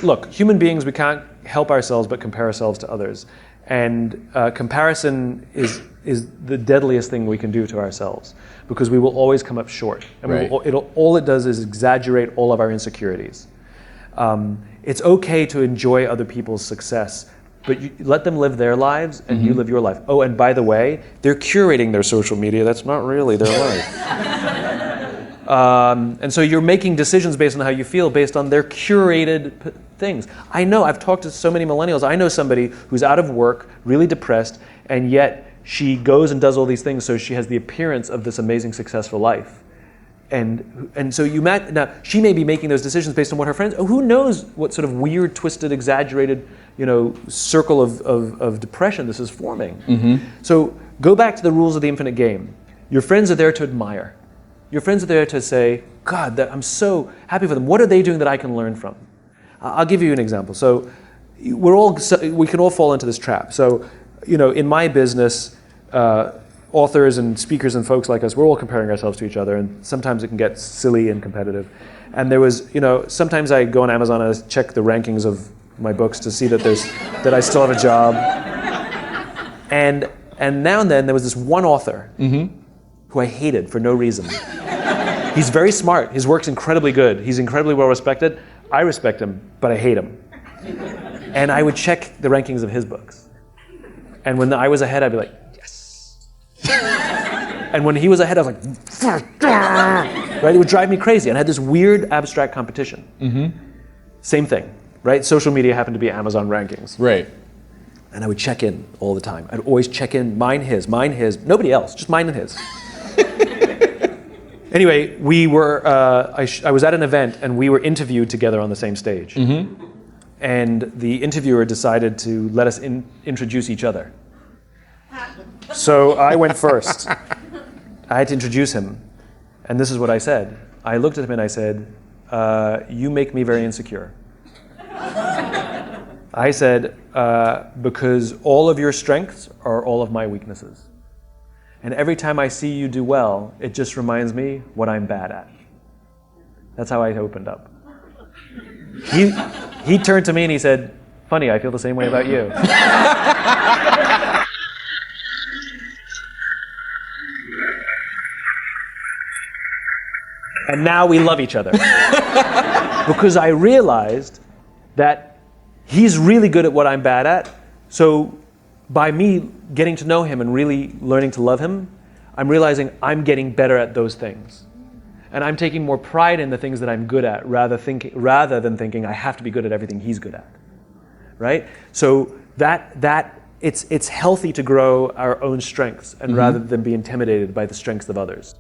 look, human beings, we can't help ourselves but compare ourselves to others. And comparison is the deadliest thing we can do to ourselves, because we will always come up short. And Right. all it does is exaggerate all of our insecurities. It's okay to enjoy other people's success, but you let them live their lives and you live your life. Oh, and by the way, they're curating their social media. That's not really their life. And so you're making decisions based on how you feel, based on their curated things. I know, I've talked to so many millennials. I know somebody who's out of work, really depressed, and yet she goes and does all these things so she has the appearance of this amazing, successful life. And so now she may be making those decisions based on what her friends. Who knows what sort of weird, twisted, exaggerated, circle of depression this is forming. So go back to the rules of the infinite game. Your friends are there to admire. Your friends are there to say, God, I'm so happy for them. What are they doing that I can learn from? I'll give you an example. So we can all fall into this trap. So in my business, authors and speakers and folks like us, we're all comparing ourselves to each other, and sometimes it can get silly and competitive. And there was, sometimes I go on Amazon and I check the rankings of my books to see that I still have a job. And now and then there was this one author who I hated for no reason. He's very smart. His work's incredibly good. He's incredibly well respected. I respect him, but I hate him. And I would check the rankings of his books. And when I was ahead, I'd be like, and when he was ahead, I was like, right? It would drive me crazy. And I had this weird abstract competition. Same thing, right? Social media happened to be Amazon rankings. Right. And I would check in all the time. I'd always check in, mine, his, nobody else, just mine and his. Anyway, we were, I was at an event and we were interviewed together on the same stage. And the interviewer decided to let us introduce each other. So I went first. I had to introduce him. And this is what I said. I looked at him and I said, you make me very insecure. I said, because all of your strengths are all of my weaknesses. And every time I see you do well, it just reminds me what I'm bad at. That's how I opened up. He turned to me and he said, funny, I feel the same way about you. And now we love each other. Because I realized that he's really good at what I'm bad at. So by me getting to know him and really learning to love him, I'm realizing I'm getting better at those things. And I'm taking more pride in the things that I'm good at rather than thinking I have to be good at everything he's good at. Right? So it's healthy to grow our own strengths and rather than be intimidated by the strengths of others.